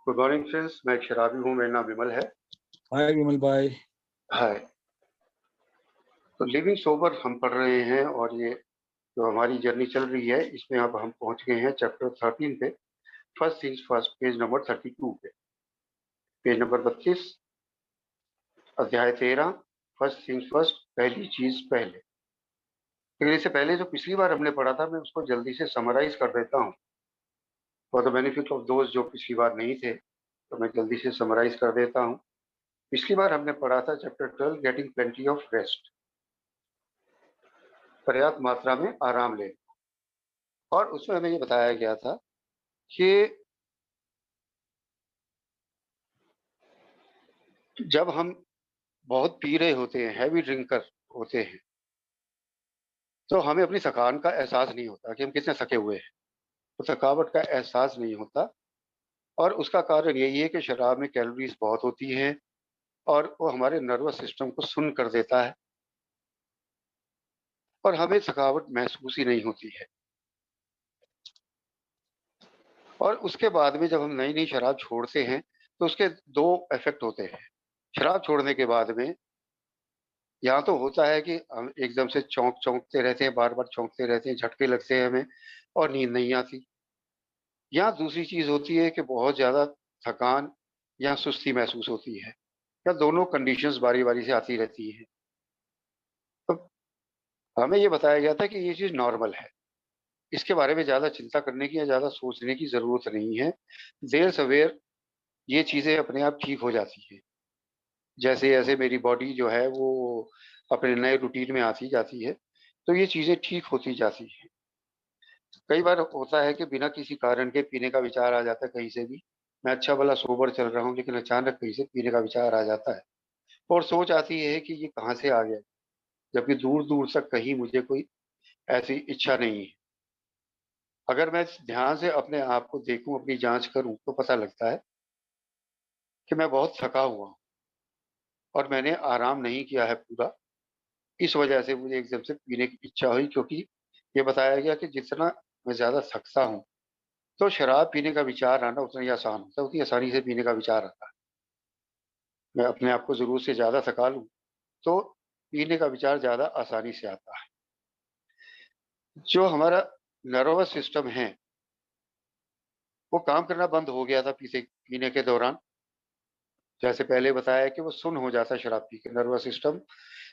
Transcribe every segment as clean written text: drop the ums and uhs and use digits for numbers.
Good morning friends, मैं एक शराबी हूँ, मेरा नाम विमल है। हाय विमल भाई। हाय। तो लिविंग सोबर हम पढ़ रहे हैं और ये जो हमारी जर्नी चल रही है इसमें अब हम पहुंच गए हैं चैप्टर 13 पे। First things first, page number 32 पे। पेज नंबर 32, अध्याय 13, फर्स्ट थिंग्स फर्स्ट, पहली चीज पहले। लेकिन इससे पहले जो पिछली बार हमने पढ़ा था मैं उसको जल्दी से समराइज कर देता हूँ फॉर द बेनिफिट ऑफ दोस्त जो पिछली बार नहीं थे। तो मैं जल्दी से समराइज कर देता हूँ। पिछली बार हमने पढ़ा था chapter 12, getting plenty of rest, पर्याप्त मात्रा में आराम लेना। और उसमें हमें ये बताया गया था कि जब हम बहुत पी रहे होते हैं, हैवी ड्रिंकर होते हैं, तो हमें अपनी थकान का एहसास नहीं होता कि हम कितने थके हुए हैं। तो थकावट का एहसास नहीं होता। और उसका कारण यही है कि शराब में कैलोरीज बहुत होती हैं और वो हमारे नर्वस सिस्टम को सुन्न कर देता है और हमें थकावट महसूस ही नहीं होती है। और उसके बाद में जब हम नई नई शराब छोड़ते हैं तो उसके दो इफेक्ट होते हैं। शराब छोड़ने के बाद में यहाँ तो होता है कि हम एकदम से चौंकते रहते हैं, बार बार चौंकते रहते हैं, झटके लगते हैं हमें और नींद नहीं आती। यहाँ दूसरी चीज होती है कि बहुत ज्यादा थकान या सुस्ती महसूस होती है, या दोनों कंडीशंस बारी बारी से आती रहती हैं। तो हमें ये बताया गया था कि ये चीज नॉर्मल है, इसके बारे में ज्यादा चिंता करने की या ज्यादा सोचने की जरूरत नहीं है। देर सवेर ये चीजें अपने आप ठीक हो जाती है। जैसे जैसे मेरी बॉडी जो है वो अपने नए रूटीन में आती जाती है तो ये चीजें ठीक होती जाती हैं। कई बार होता है कि बिना किसी कारण के पीने का विचार आ जाता है कहीं से भी। मैं अच्छा भला सोबर चल रहा हूँ लेकिन अचानक कहीं से पीने का विचार आ जाता है और सोच आती है कि ये कहाँ से आ गया, जबकि दूर दूर तक कहीं मुझे कोई ऐसी इच्छा नहीं है। अगर मैं ध्यान से अपने आप को देखूं, अपनी जांच करूं, तो पता लगता है कि मैं बहुत थका हुआ हूं और मैंने आराम नहीं किया है पूरा। इस वजह से मुझे एकदम से पीने की इच्छा हुई, क्योंकि ये बताया गया कि जितना मैं ज्यादा थकता हूँ तो शराब पीने का विचार आना उतना ही आसान होता है, उतनी आसानी से पीने का विचार आता है। मैं अपने आप को जरूरत से ज्यादा थका लूं तो पीने का विचार ज्यादा आसानी से आता है। जो हमारा नर्वस सिस्टम है वो काम करना बंद हो गया था पीते पीने के दौरान। जैसे पहले बताया कि वो सुन्न हो जाता है शराब पी के। नर्वस सिस्टम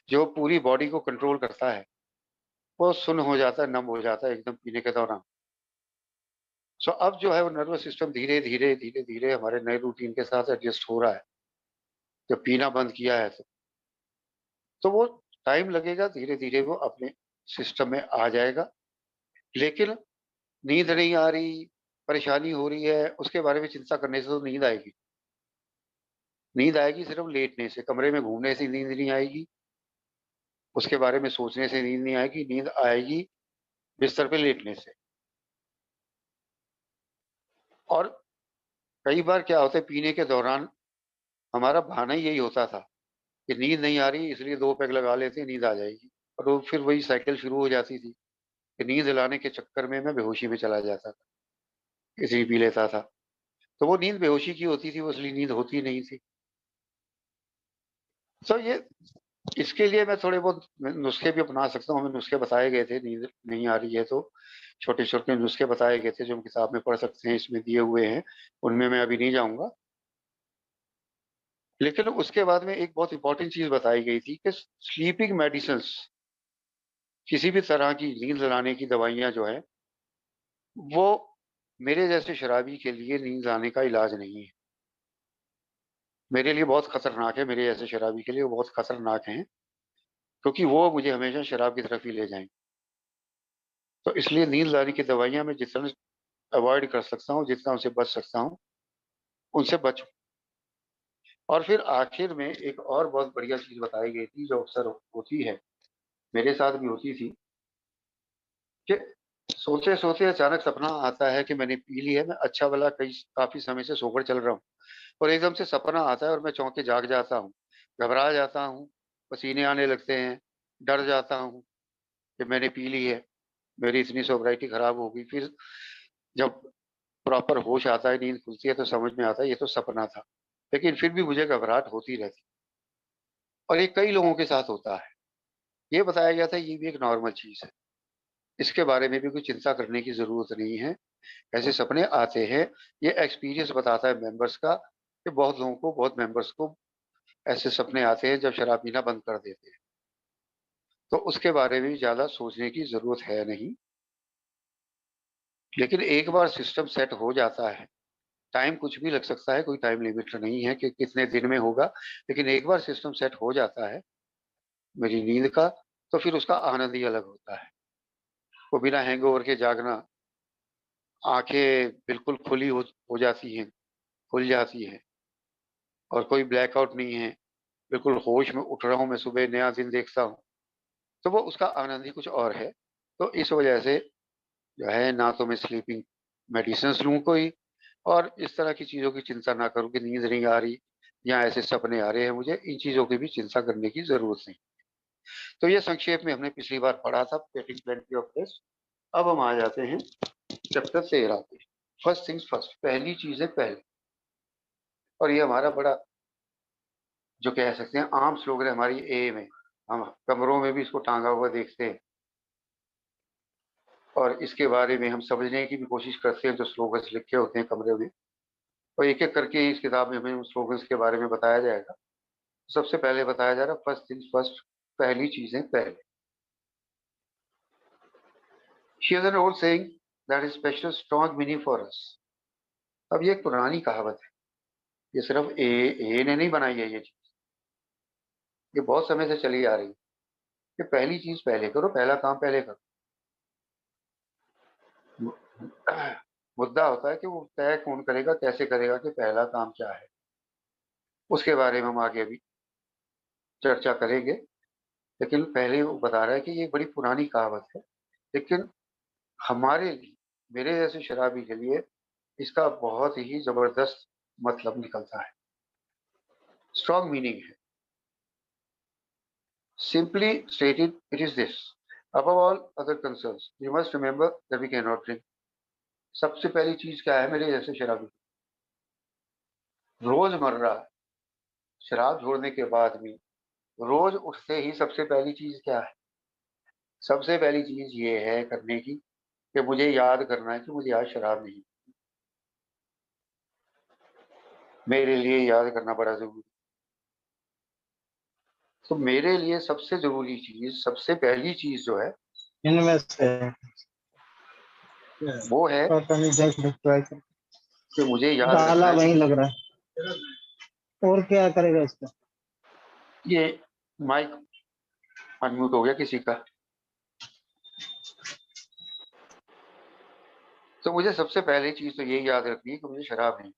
जो पूरी बॉडी को कंट्रोल करता है वो सुन्न हो जाता है, नम हो जाता है एकदम पीने के दौरान। सो अब जो है वो नर्वस सिस्टम धीरे धीरे धीरे धीरे हमारे नए रूटीन के साथ एडजस्ट हो रहा है। जब पीना बंद किया है तो वो टाइम लगेगा, धीरे धीरे वो अपने सिस्टम में आ जाएगा। लेकिन नींद नहीं आ रही, परेशानी हो रही है, उसके बारे में चिंता करने से तो नींद आएगी। नींद आएगी सिर्फ लेटने से, कमरे में घूमने से नींद नहीं आएगी, उसके बारे में सोचने से नींद नहीं आएगी। नींद आएगी बिस्तर पे लेटने से। और कई बार क्या होता है, पीने के दौरान हमारा बहाना ही यही होता था कि नींद नहीं आ रही इसलिए दो पैग लगा लेते हैं, नींद आ जाएगी। और वो फिर वही साइकिल शुरू हो जाती थी कि नींद लाने के चक्कर में मैं बेहोशी में चला जाता था, इसलिए पी लेता था। तो वो नींद बेहोशी की होती थी, वो इसलिए नींद होती नहीं थी। तो ये इसके लिए मैं थोड़े बहुत नुस्खे भी अपना सकता हूँ। हमें नुस्खे बताए गए थे, नींद नहीं आ रही है तो छोटे छोटे नुस्खे बताए गए थे जो हम किताब में पढ़ सकते हैं, इसमें दिए हुए हैं, उनमें मैं अभी नहीं जाऊंगा। लेकिन उसके बाद में एक बहुत इंपॉर्टेंट चीज बताई गई थी कि स्लीपिंग मेडिसिन, किसी भी तरह की नींद लाने की दवाइयां जो है वो मेरे जैसे शराबी के लिए नींद लाने का इलाज नहीं है। मेरे लिए बहुत खतरनाक है, मेरे जैसे शराबी के लिए वो बहुत खतरनाक है, क्योंकि वो मुझे हमेशा शराब की तरफ ही ले जाएंगे। तो इसलिए नींद लाने की दवाइयां मैं जितना अवॉइड कर सकता हूँ, जितना उनसे बच सकता हूँ उनसे बचूं। और फिर आखिर में एक और बहुत बढ़िया चीज बताई गई थी जो अक्सर होती है, मेरे साथ भी होती थी, कि सोते सोते अचानक सपना आता है कि मैंने पी ली है, मैं अच्छा भला कई काफी समय से सोकर चल रहा हूँ, और एकदम से सपना आता है और मैं चौंक के जाग जाता हूँ, घबरा जाता हूँ, पसीने आने लगते हैं, डर जाता हूँ कि मैंने पी ली है, मेरी इतनी सोब्राइटी खराब हो गई। फिर जब प्रॉपर होश आता है, नींद खुलती है तो समझ में आता है ये तो सपना था, लेकिन फिर भी मुझे घबराहट होती रहती। और ये कई लोगों के साथ होता है। ये बताया गया था ये भी एक नॉर्मल चीज है, इसके बारे में भी कोई चिंता करने की जरूरत नहीं है। ऐसे सपने आते हैं, ये एक्सपीरियंस बताता है मेंबर्स का कि बहुत लोगों को, बहुत मेंबर्स को ऐसे सपने आते हैं जब शराब पीना बंद कर देते हैं। तो उसके बारे में भी ज्यादा सोचने की जरूरत है नहीं। लेकिन एक बार सिस्टम सेट हो जाता है, टाइम कुछ भी लग सकता है, कोई टाइम लिमिट नहीं है कि कितने दिन में होगा, लेकिन एक बार सिस्टम सेट हो जाता है मेरी नींद का, तो फिर उसका आनंद ही अलग होता है। वो बिना हैंगओवर के जागना, आंखें बिल्कुल खुली हो जाती हैं, खुल जाती हैं, और कोई ब्लैकआउट नहीं है, बिल्कुल होश में उठ रहा हूँ, मैं सुबह नया दिन देखता हूँ, तो वो उसका आनंद ही कुछ और है। तो इस वजह से जो है, ना तो मैं स्लीपिंग मेडिसिन लूँ कोई, और इस तरह की चीज़ों की चिंता ना करूँ कि नींद नहीं आ रही या ऐसे सपने आ रहे हैं, मुझे इन चीज़ों की भी चिंता करने की जरूरत नहीं। तो ये संक्षेप में हमने पिछली बार पढ़ा था, गेटिंग प्लेंटी ऑफ रेस्ट। अब हम आ जाते हैं चैप्टर 13 पे। फर्स्ट थिंग्स फर्स्ट, पहली चीजें पहले। और ये हमारा बड़ा, जो कह सकते हैं आम स्लोगन है हमारी एम है, हम कमरों में भी इसको टांगा हुआ देखते हैं, और इसके बारे में हम समझने की भी कोशिश करते हैं जो स्लोगन्स लिखे होते हैं कमरे में। और एक एक करके इस किताब में हमें उन स्लोगन्स के बारे में बताया जाएगा। सबसे पहले बताया जा रहा है फर्स्ट थिंग्स फर्स्ट, पहली चीजें पहले। She is an old saying that is special strong meaning for us. अब ये एक पुरानी कहावत है, ये सिर्फ ए ने नहीं बनाई है ये चीज, ये बहुत समय से चली आ रही है कि पहली चीज पहले करो, पहला काम पहले करो। मुद्दा होता है कि वो तय कौन करेगा, कैसे करेगा कि पहला काम क्या है। उसके बारे में हम आगे अभी चर्चा करेंगे। लेकिन पहले वो बता रहा है कि ये बड़ी पुरानी कहावत है, लेकिन हमारे लिए, मेरे जैसे शराबी के लिए इसका बहुत ही जबरदस्त मतलब निकलता है, स्ट्रॉन्ग मीनिंग है। Simply stated it is this: above all other concerns we must remember that we cannot drink। सबसे पहली चीज क्या है मेरे जैसे शराबी, रोजमर्रा शराब छोड़ने के बाद भी रोज उठते ही सबसे पहली चीज क्या है? सबसे पहली चीज ये है करने की कि मुझे याद करना है कि मुझे आज शराब नहीं, मेरे लिए याद करना बड़ा जरूरी। तो मेरे लिए सबसे जरूरी चीज, सबसे पहली चीज जो है इनमें से वो है पता नहीं, देख कि मुझे याद रखना डाला है वहीं कि लग रहा है। और क्या करेगा इसका? ये माइक अनम्यूट हो गया किसी का। तो मुझे सबसे पहली चीज तो ये याद रखनी है कि मुझे शराब नहीं,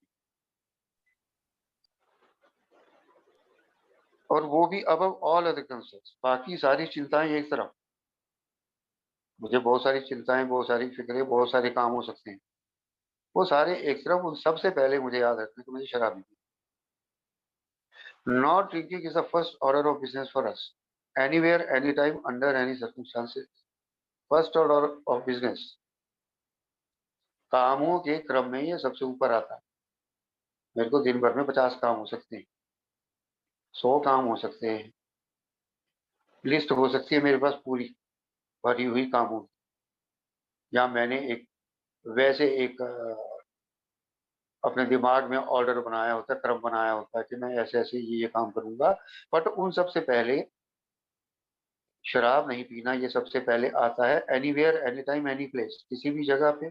और वो भी अब ऑल अदर कंसर्न्स, बाकी सारी चिंताएं एक तरफ। मुझे बहुत सारी चिंताएं, बहुत सारी फिक्रें, बहुत सारे काम हो सकते हैं, वो सारे एक तरफ, उन सबसे पहले मुझे याद रखना है कि मुझे शराब नहीं। Not drinking is the first order of business for us, anywhere any time under any circumstances. First order of business, कामों के क्रम में ये सबसे ऊपर आता है। मेरे को दिन भर में 50 काम हो सकते हैं, 100 काम हो सकते हैं, लिस्ट हो सकती है मेरे पास पूरी भरी हुई कामों की। या मैंने एक वैसे एक अपने दिमाग में ऑर्डर बनाया होता है, क्रम बनाया होता है कि मैं ऐसे ऐसे ये काम करूंगा। बट उन सबसे पहले शराब नहीं पीना ये सबसे पहले आता है। Anywhere any time any place, किसी भी जगह पे,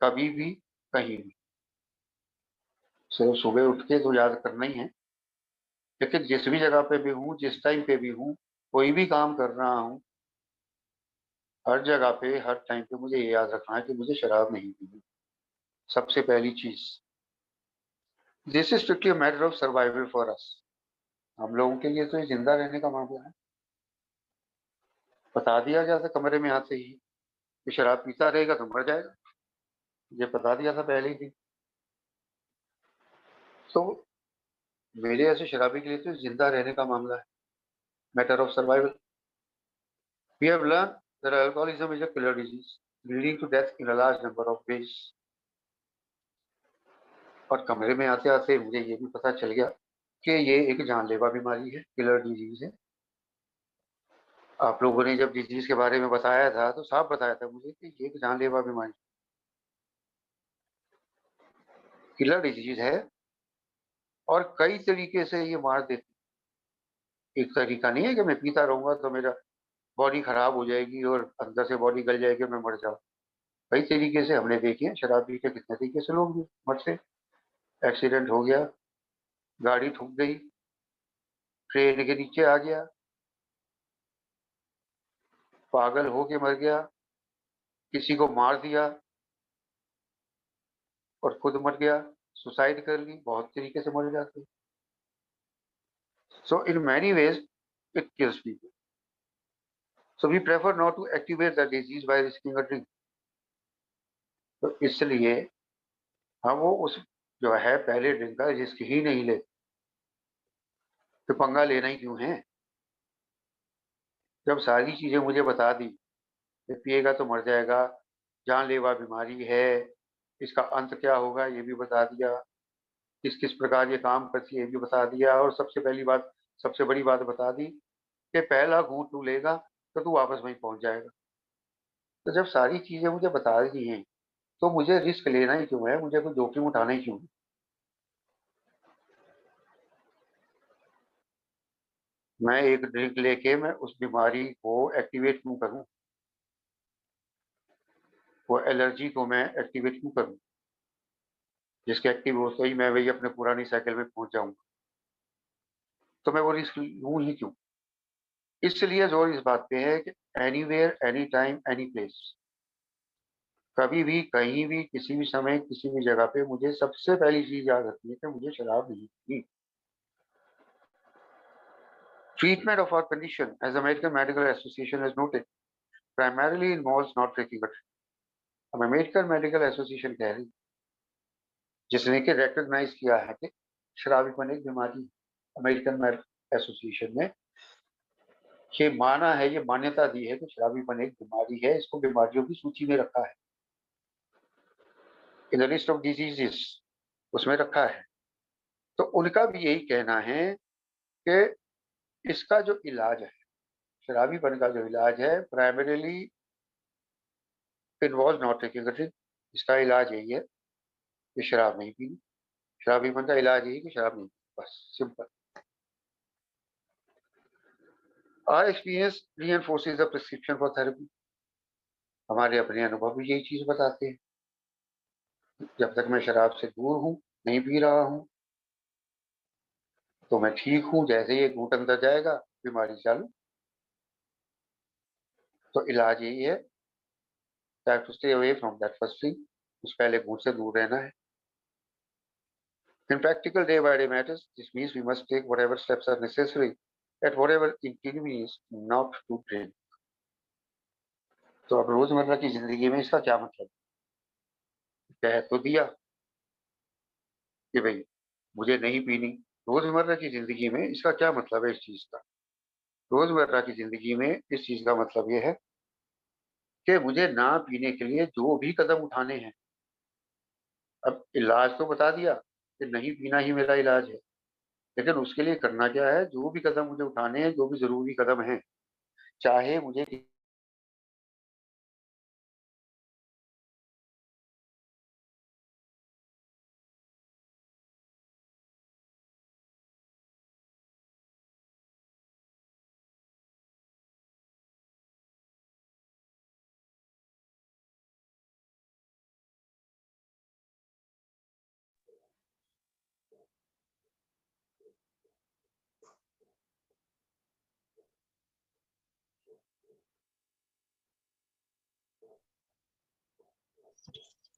कभी भी, कहीं भी। सिर्फ सुबह उठ के तो याद करना ही है, लेकिन जिस भी जगह पे भी हूँ, जिस टाइम पे भी हूँ, कोई भी काम कर रहा हूँ, हर जगह पे हर टाइम पे मुझे ये याद रखना है कि मुझे शराब नहीं पीनी, सबसे पहली चीज। This is strictly matter of survival for us. हम लोगों के लिए तो ये जिंदा रहने का मामला है। बता दिया गया था कमरे में आते ही कि शराब पीता रहेगा तो मर जाएगा, ये बता दिया था पहले ही दिन। तो मेरे ऐसे शराबी के लिए तो जिंदा रहने का मामला है, matter of survival. We have learn that alcoholism is a killer disease leading to death in a large number of ways. और कमरे में आते आते मुझे ये भी पता चल गया कि ये एक जानलेवा बीमारी है, किलर डिजीज है। आप लोगों ने जब डिजीज के बारे में बताया था तो साफ बताया था मुझे कि ये एक जानलेवा बीमारी, किलर डिजीज है और कई तरीके से ये मार देती। एक तरीका नहीं है कि मैं पीता रहूंगा तो मेरा बॉडी खराब हो जाएगी और अंदर से बॉडी गल जाएगी और मैं मर जाऊँ। कई तरीके से हमने देखे हैं, शराब पी के कितने तरीके से लोग मरते। एक्सीडेंट हो गया, गाड़ी ठुक गई, ट्रेन के नीचे आ गया, पागल होके मर गया, किसी को मार दिया और खुद मर गया, सुसाइड कर ली, बहुत तरीके से मर जाते। So in many ways it kills people. So we prefer not to activate the disease by risking a drink. तो इसलिए हम वो उस जो है पहले ड्रिंक का रिस्क ही नहीं ले, तो पंगा लेना ही क्यों है। जब सारी चीजें मुझे बता दी कि पिएगा तो मर जाएगा, जानलेवा बीमारी है, इसका अंत क्या होगा ये भी बता दिया, किस किस प्रकार ये काम करती है ये भी बता दिया, और सबसे पहली बात, सबसे बड़ी बात बता दी कि पहला घूंट तू लेगा तो तू वापस वहीं पहुंच जाएगा। तो जब सारी चीजें मुझे बता दी हैं तो मुझे रिस्क लेना ही क्यों है, मुझे कोई जोखिम उठाना ही क्यों है। मैं एक ड्रिंक लेके मैं उस बीमारी को एक्टिवेट क्यों करूं, वो एलर्जी को मैं एक्टिवेट क्यों करूं, जिसके एक्टिव होते ही मैं वही अपने पुरानी साइकिल में पहुंच जाऊंगा। तो मैं वो रिस्क लूं ही क्यों। इसलिए जोर इस बात पे है कि anywhere any time any place, कभी भी कहीं भी किसी भी समय किसी भी जगह पे मुझे सबसे पहली चीज याद रखनी है कि मुझे शराब नहीं पीनी। Treatment of our condition, as the American Medical Association has noted, primarily involves not taking a drink. अब अमेरिकन मेडिकल एसोसिएशन कह रही, जिसने कि रिकॉग्नाइज किया है कि शराबीपन एक बीमारी, अमेरिकन एसोसिएशन ने ये माना है, ये मान्यता दी है कि शराबीपन एक बीमारी है, इसको बीमारियों की सूची में रखा है, in the list of diseases उसमें रखा है। तो उनका भी यही कहना है कि इसका जो इलाज है, शराबीपन का जो इलाज है, primarily involve not taking a drink. इसका इलाज यही है कि शराब नहीं पीनी, शराबीपन का इलाज यही कि शराब नहीं पीनी, बस simple. Our experience reinforces the prescription for therapy. हमारे अपने अनुभव भी यही चीज बताते हैं, जब तक मैं शराब से दूर हूँ, नहीं पी रहा हूँ, तो मैं ठीक हूँ। जैसे ही एक घूंट अंदर जाएगा बीमारी चालू। तो इलाज यही है, to stay away from that first drink, उस पहले घूंट से दूर रहना है। In practical day-by-day matters, this means we must take whatever steps are necessary at whatever inconvenience not to drink. तो अब रोजमर्रा की जिंदगी में इसका क्या मतलब, कह तो दिया कि भाई मुझे नहीं पीनी। रोजमर्रा की जिंदगी में इसका क्या मतलब है इस चीज का। रोजमर्रा की जिंदगी में इस चीज का मतलब ये है कि मुझे ना पीने के लिए जो भी कदम उठाने हैं, अब इलाज तो बता दिया कि नहीं पीना ही मेरा इलाज है, लेकिन उसके लिए करना क्या है, जो भी कदम मुझे उठाने हैं, जो भी जरूरी कदम है, चाहे मुझे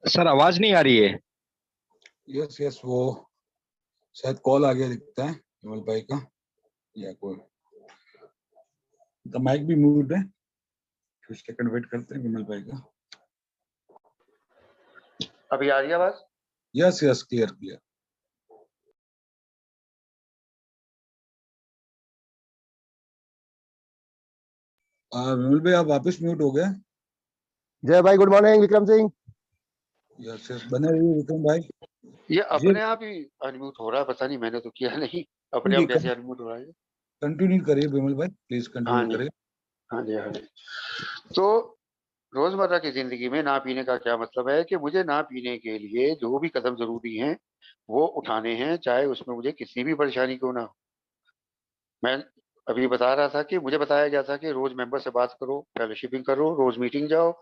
सर आवाज नहीं आ रही है। यस यस, वो शायद कॉल आ गया दिखता है विमल भाई का, या कोई द माइक भी म्यूट है। कुछ सेकंड वेट करते हैं विमल भाई का। अभी आ रही है आवाज। Yes yes, clear clear. Vimal भाई आप वापस म्यूट हो गए। जय भाई, good morning Vikram Singh. Yes yes, बने रहिए विक्रम भाई। ये ये अपने आप ही अनम्यूट हो रहा है, पता नहीं, मैंने तो किया नहीं, अपने आप कैसे अनम्यूट हो रहा है। कंटिन्यू करिए बिमल भाई, प्लीज हाँ कंटिन्यू जी, करिए। हाँ जी, हाँ जी। तो रोजमर्रा की जिंदगी में ना पीने का क्या मतलब है कि मुझे ना पीने के लिए जो भी कदम जरूरी हैं वो उठाने हैं, चाहे उसमें मुझे किसी भी परेशानी क्यों ना हो। मैं अभी बता रहा था कि मुझे बताया गया था कि रोज मेंबर से बात करो, फेलोशिपिंग करो, रोज मीटिंग जाओ,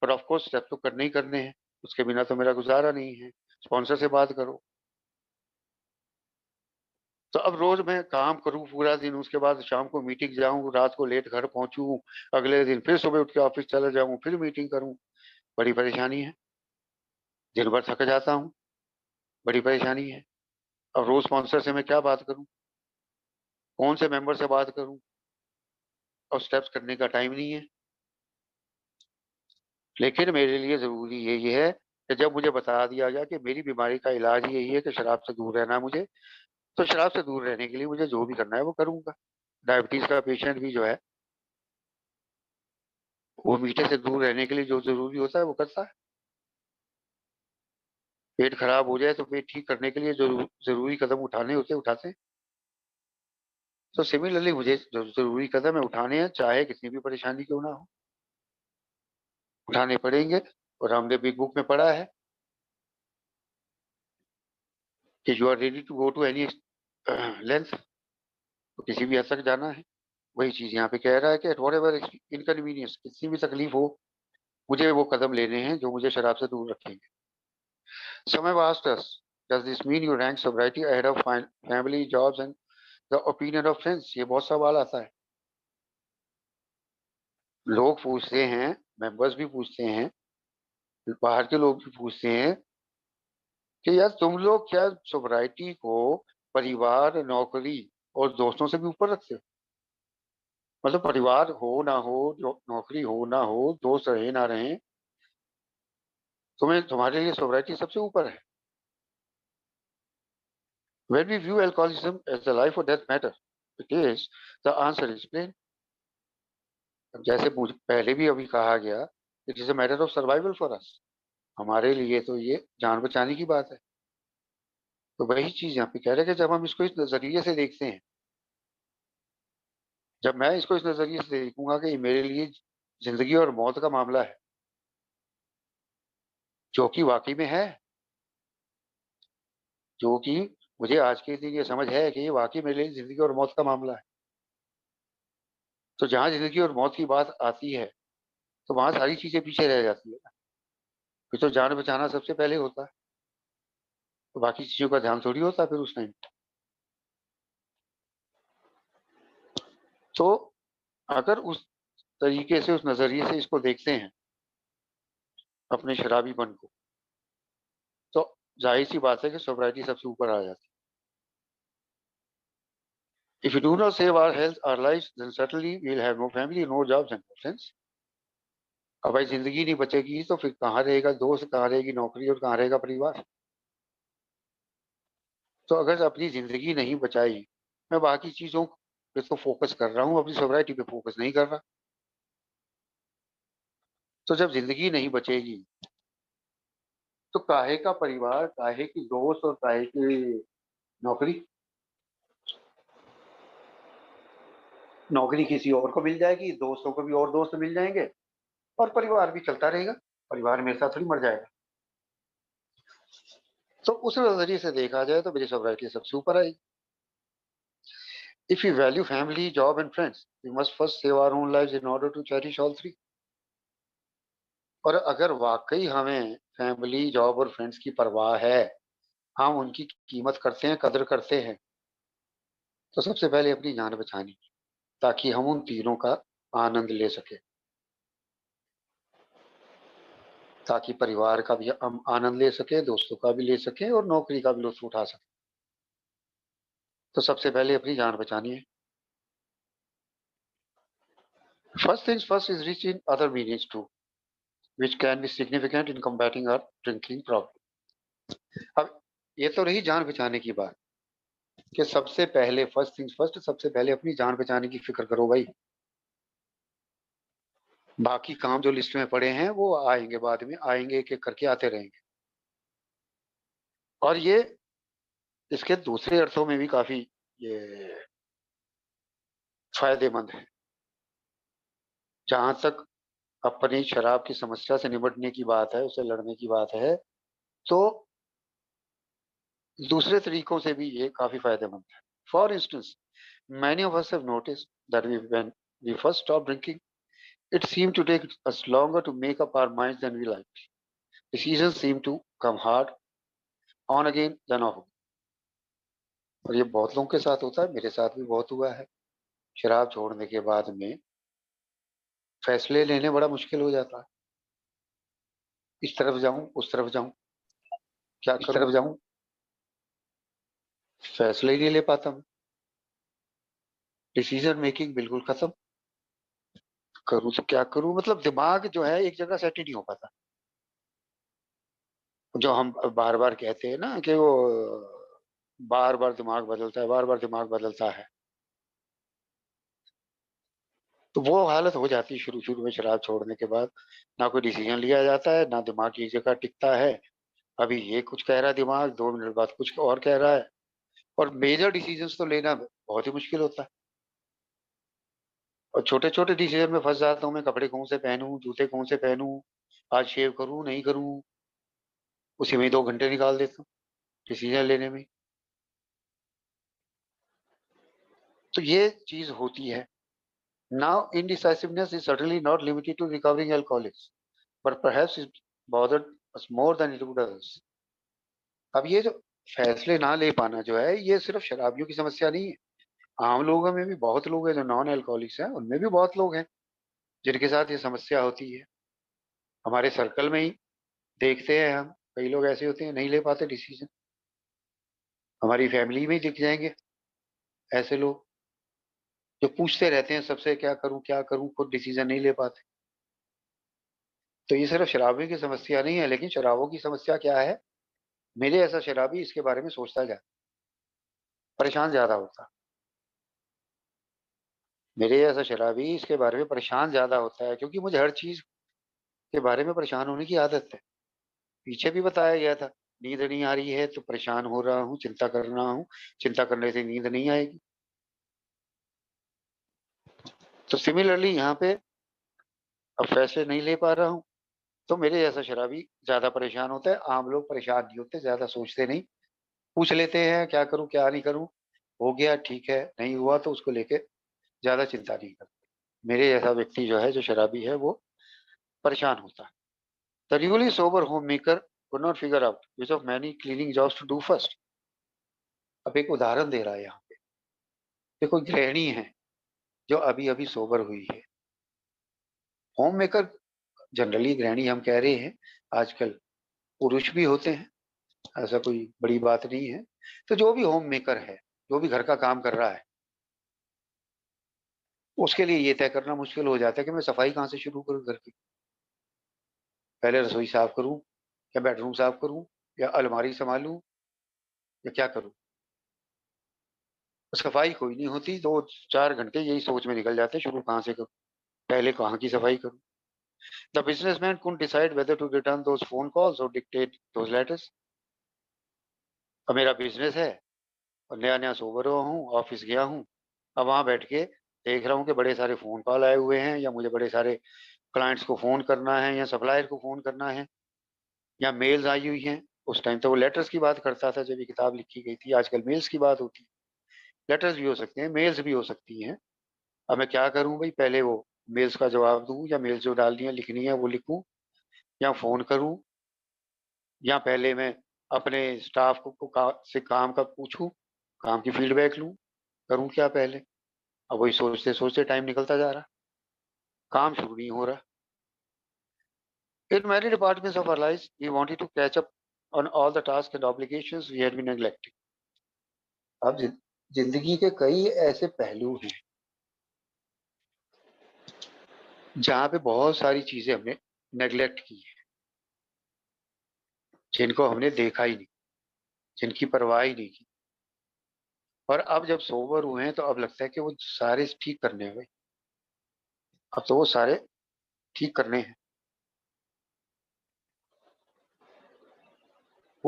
पर ऑफ कोर्स स्टेप तो करने ही करने हैं, उसके बिना तो मेरा गुजारा नहीं है। स्पॉन्सर से बात करो। तो अब रोज मैं काम करूं पूरा दिन, उसके बाद शाम को मीटिंग जाऊं, रात को लेट घर पहुंचूं, अगले दिन फिर सुबह उठ के ऑफिस चला जाऊं, फिर मीटिंग करूं, बड़ी परेशानी है। दिन भर थक जाता हूं, बड़ी परेशानी है। अब रोज स्पॉन्सर से मैं क्या बात करूं, कौन से मेंबर से बात करूं, और स्टेप्स करने का टाइम नहीं है। लेकिन मेरे लिए जरूरी यही है कि जब मुझे बता दिया गया कि मेरी बीमारी का इलाज यही है कि शराब से दूर रहना है मुझे, तो शराब से दूर रहने के लिए मुझे जो भी करना है वो करूंगा। डायबिटीज का पेशेंट भी जो है वो मीठे से दूर रहने के लिए जो जरूरी होता है वो करता है। पेट खराब हो जाए तो पेट ठीक करने के लिए जो जरूरी कदम उठाने होते हैं उठाते हैं। तो सिमिलरली मुझे जो जरूरी कदम है उठाने हैं, चाहे कितनी भी परेशानी क्यों ना हो, उठाने पड़ेंगे। और हमने बिग बुक में पढ़ा है कि you are ready to go to any length, तो किसी भी हद तक जाना है। वही चीज यहाँ पे कह रहा है कि एट वॉट एवर इनकन्वीनियंस, कितनी भी तकलीफ हो, मुझे वो कदम लेने हैं जो मुझे शराब से दूर रखेंगे। समय वास्टस, does this mean you rank sobriety ahead of family, jobs and the opinion of friends? ये बहुत सवाल आता है, लोग पूछते हैं, मेंबर्स भी पूछते हैं, बाहर के लोग भी पूछते हैं कि यार तुम लोग क्या सोब्राइटी को परिवार, नौकरी और दोस्तों से भी ऊपर रखते हो? मतलब परिवार हो ना हो, नौकरी हो ना हो, दोस्त रहे ना रहे, तुम्हें, तुम्हारे लिए सोब्राइटी सबसे ऊपर है। When we view alcoholism as a life or death matter, it is, the answer is plain. जैसे पहले भी अभी कहा गया, it is a matter of survival for us, हमारे लिए तो ये जान बचाने की बात है। तो वही चीज यहाँ पे कह रहे हैं कि जब हम इसको इस नजरिए से देखते हैं, जब मैं इसको इस नजरिए से देखूंगा कि ये मेरे लिए जिंदगी और मौत का मामला है, जो कि वाकई में है, जो कि मुझे आज के दिन ये समझ है कि ये वाकई मेरे लिए जिंदगी और मौत का मामला है, तो जहां जिंदगी और मौत की बात आती है तो वहां सारी चीजें पीछे रह जाती है। फिर तो जान बचाना सबसे पहले होता है, तो बाकी चीजों का ध्यान थोड़ी होता है फिर उस टाइम। तो अगर उस तरीके से, उस नजरिए से इसको देखते हैं अपने शराबीपन को, तो जाहिर सी बात है कि सोब्राइटी सबसे ऊपर आ जाती है। If you do not save our health, our life, then certainly we will have no family, no jobs and no friends. अब भाई जिंदगी नहीं बचेगी तो फिर कहाँ रहेगा दोस्त, कहाँ रहेगी नौकरी, और कहाँ रहेगा परिवार? तो अगर अपनी जिंदगी नहीं बचाई, मैं बाकी चीजों पे तो फोकस कर रहा हूँ, अपनी सोब्राइटी पे फोकस नहीं कर रहा। तो जब जिंदगी नहीं बचेगी तो काहे का परिवार, काहे की दोस्त और काहे की नौकरी? नौकरी किसी और को मिल जाएगी, दोस्तों को भी और दोस्त मिल जाएंगे, और परिवार भी चलता रहेगा। परिवार मेरे साथ थोड़ी मर जाएगा। तो उस नजरिए से देखा जाए तो मेरी सोब्राइटी सबसे ऊपर आएगी। If you value family, job and friends, we must first save our own lives in order to cherish all three. और अगर वाकई हमें फैमिली, जॉब और फ्रेंड्स की परवाह है, हम उनकी कीमत करते हैं, कदर करते हैं, तो सबसे पहले अपनी जान बचानी, ताकि हम उन तीनों का आनंद ले सके, ताकि परिवार का भी हम आनंद ले सके, दोस्तों का भी ले सके, और नौकरी का भी लुत्फ उठा सके। तो सबसे पहले अपनी जान बचानी है। First things first is rich in other meanings too, which can be significant in combating our drinking problem। अब ये तो रही जान बचाने की बात, कि सबसे पहले फर्स्ट थिंग्स फर्स्ट, सबसे पहले अपनी जान बचाने की फिक्र करो भाई। बाकी काम जो लिस्ट में पड़े हैं वो आएंगे, बाद में आएंगे, एक एक करके आते रहेंगे। और ये इसके दूसरे अर्थों में भी काफी ये फायदेमंद है। जहां तक अपनी शराब की समस्या से निपटने की बात है, उससे लड़ने की बात है, तो दूसरे तरीकों से भी ये काफी फायदेमंद है। For instance, many of us have noticed that when we first stopped drinking, it seemed to take us longer to make up our minds than we liked. Decisions seem to come hard on again than off. और ये बहुत लोगों के साथ होता है, मेरे साथ भी बहुत हुआ है। शराब छोड़ने के बाद में फैसले लेने बड़ा मुश्किल हो जाता है। इस तरफ जाऊं, उस तरफ जाऊं, क्या इस करूं, तरफ जाऊं, फैसले ही नहीं ले पाता मैं। डिसीजन मेकिंग बिल्कुल खत्म। करूं तो क्या करूं, मतलब दिमाग जो है एक जगह सेट ही नहीं हो पाता। जो हम बार बार कहते हैं ना कि वो बार बार दिमाग बदलता है, बार बार दिमाग बदलता है, तो वो हालत हो जाती है शुरू शुरू में शराब छोड़ने के बाद। ना कोई डिसीजन लिया जाता है, ना दिमाग की जगह टिकता है। अभी ये कुछ कह रहा है दिमाग, 2 मिनट बाद कुछ और कह रहा है। और मेजर डिसीजंस तो लेना बहुत ही मुश्किल होता है। और छोटे छोटे डिसीजन में फंस जाता हूँ मैं। कपड़े कौन से पहनूं, जूते कौन से पहनूं, आज शेव करूं नहीं करूं, उसी में 2 घंटे निकाल देता हूँ डिसीजन लेने में। तो ये चीज होती है। Now indecisiveness is certainly not limited to recovering alcoholics, but perhaps it bothered us more than it would others. अब ये जो फैसले ना ले पाना जो है, ये सिर्फ शराबियों की समस्या नहीं है। आम लोगों में भी बहुत लोग हैं जो नॉन अल्कोहलिक्स हैं, उनमें भी बहुत लोग हैं जिनके साथ ये समस्या होती है। हमारे सर्कल में ही देखते हैं हम, कई लोग ऐसे होते हैं नहीं ले पाते डिसीजन। हमारी फैमिली में ही दिख जाएंगे ऐसे लोग जो पूछते रहते हैं सबसे क्या करूं, खुद डिसीजन नहीं ले पाते। तो ये सिर्फ शराबियों की समस्या नहीं है, लेकिन शराबों की समस्या क्या है, मेरे ऐसा शराबी इसके बारे में सोचता जाता, परेशान ज्यादा होता। मेरे ऐसा शराबी इसके बारे में परेशान ज्यादा होता है, क्योंकि मुझे हर चीज के बारे में परेशान होने की आदत है। पीछे भी बताया गया था, नींद नहीं आ रही है तो परेशान हो रहा हूँ, चिंता कर रहा हूँ, चिंता करने से नींद नहीं आएगी। तो सिमिलरली यहाँ पे अब फैसले नहीं ले पा रहा हूँ, तो मेरे जैसा शराबी ज्यादा परेशान होता है। आम लोग परेशान नहीं होते, ज्यादा सोचते नहीं, पूछ लेते हैं क्या करूं क्या नहीं करूं, हो गया ठीक है, नहीं हुआ तो उसको लेके ज्यादा चिंता नहीं करते। मेरे जैसा व्यक्ति जो है, जो शराबी है, वो परेशान होता है। The really sober home maker could not figure out which of many cleaning jobs to do first. अब एक उदाहरण दे रहा है यहाँ पे। देखो, गृहिणी है जो अभी अभी सोबर हुई है। होम मेकर जनरली गृहिणी हम कह रहे हैं, आजकल पुरुष भी होते हैं, ऐसा कोई बड़ी बात नहीं है। तो जो भी होम मेकर है, जो भी घर का काम कर रहा है, उसके लिए ये तय करना मुश्किल हो जाता है कि मैं सफाई कहाँ से शुरू करूँ घर की। पहले रसोई साफ करूँ, या बेडरूम साफ करूँ, या अलमारी संभालूं, या क्या करूँ। सफाई कोई नहीं होती, 2-4 घंटे यही सोच में निकल जाते, शुरू कहाँ से करूँ, पहले कहाँ की सफाई करूँ। The businessman couldn't decide whether to return those phone calls और डिक्टेट दोज लेटर्स। अब मेरा बिजनेस है और नया नया सोबर हुआ हूँ, ऑफिस गया हूँ। अब वहां बैठ के देख रहा हूँ कि बड़े सारे फोन कॉल आए हुए हैं, या मुझे बड़े सारे क्लाइंट्स को फोन करना है, या सप्लायर को फोन करना है, या मेल्स आई हुई हैं। उस टाइम तो वो लेटर्स की बात करता था जब ये किताब लिखी गई थी, आजकल मेल्स की बात होती है। लेटर्स भी हो सकते हैं, मेल्स भी हो सकती हैं। अब मैं क्या करूं भाई, पहले वो मेल्स का जवाब दूं, या मेल्स जो डालनी है लिखनी है वो लिखूं, या फोन करूं, या पहले मैं अपने स्टाफ से काम का पूछूं, काम की फीडबैक लूं, करूं क्या पहले। अब वही सोचते सोचते टाइम निकलता जा रहा, काम शुरू नहीं हो रहा। In many departments of our lives, we wanted to catch up on all the tasks and obligations we had been neglecting. अब जिंदगी के कई ऐसे पहलू हैं जहाँ पे बहुत सारी चीजें हमने नेग्लेक्ट की है, जिनको हमने देखा ही नहीं, जिनकी परवाह ही नहीं की। और अब जब सोबर हुए हैं तो अब लगता है कि वो सारे ठीक करने हैं भाई। अब तो वो सारे ठीक करने हैं।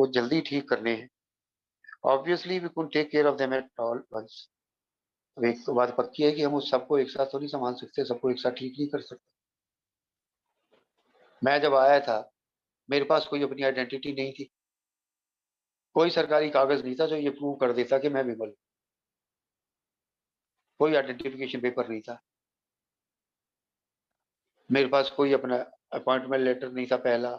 वो जल्दी ठीक करने हैं। Obviously we could take care of them at all once. अब एक तो बात पक्की है कि हम उस सबको एक साथ तो नहीं संभाल सकते, सबको एक साथ ठीक नहीं कर सकते। मैं जब आया था मेरे पास कोई अपनी आइडेंटिटी नहीं थी, कोई सरकारी कागज नहीं था जो ये प्रूव कर देता कि मैं विमल हूं। कोई आइडेंटिफिकेशन पेपर नहीं था, मेरे पास कोई अपना अपॉइंटमेंट लेटर नहीं था, पहला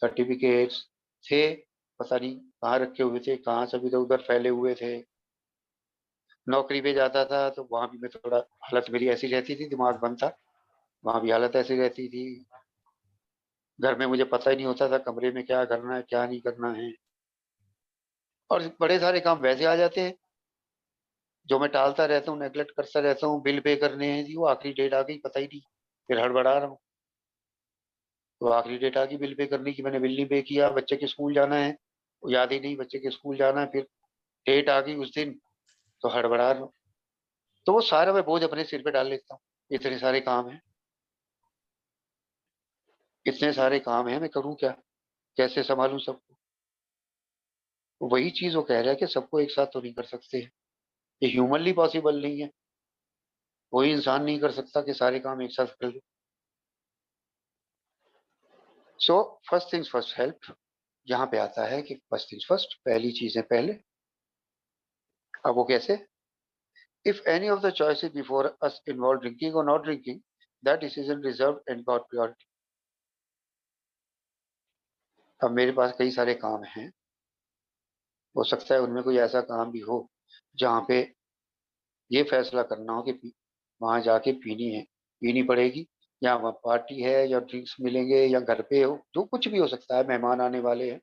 सर्टिफिकेट्स थे पता नहीं कहाँ रखे हुए थे, कहाँ सब इधर उधर फैले हुए थे। नौकरी पे जाता था तो वहां भी मैं थोड़ा हालत मेरी ऐसी रहती थी, दिमाग बंद था, वहां भी हालत ऐसी रहती थी। घर में मुझे पता ही नहीं होता था कमरे में क्या करना है क्या नहीं करना है, और बड़े सारे काम वैसे आ जाते हैं जो मैं टालता रहता हूँ, नेगलेक्ट करता रहता हूँ। बिल पे करने हैं जी, वो आखिरी डेट आ गई पता ही नहीं, फिर हड़बड़ा रहा हूँ। तो आखिरी डेट आ गई बिल पे करने की, मैंने बिल नहीं पे किया। बच्चे के स्कूल जाना है, वो याद ही नहीं बच्चे के स्कूल जाना है, फिर डेट आ गई उस दिन तो हड़बड़ा रहा हूँ। तो वो सारा मैं बोझ अपने सिर पे डाल लेता हूँ। इतने सारे काम हैं, इतने सारे काम हैं, मैं करूँ क्या, कैसे संभालूं सबको। वही चीज वो कह रहा है कि सबको एक साथ तो नहीं कर सकते, ये ह्यूमनली पॉसिबल नहीं है। कोई इंसान नहीं कर सकता कि सारे काम एक साथ कर ले। So first things first help, यहाँ पे आता है कि फर्स्ट थिंग्स फर्स्ट, पहली चीजें पहले। अब वो कैसे? If any of the choices before us involve drinking और not drinking, that decision reserve and got priority. अब मेरे पास कई सारे काम हैं, हो सकता है उनमें कोई ऐसा काम भी हो जहाँ पे ये फैसला करना हो कि वहां जाके पीनी है, पीनी पड़ेगी, या वहाँ पार्टी है या ड्रिंक्स मिलेंगे या घर पे हो, जो कुछ भी हो सकता है, मेहमान आने वाले हैं।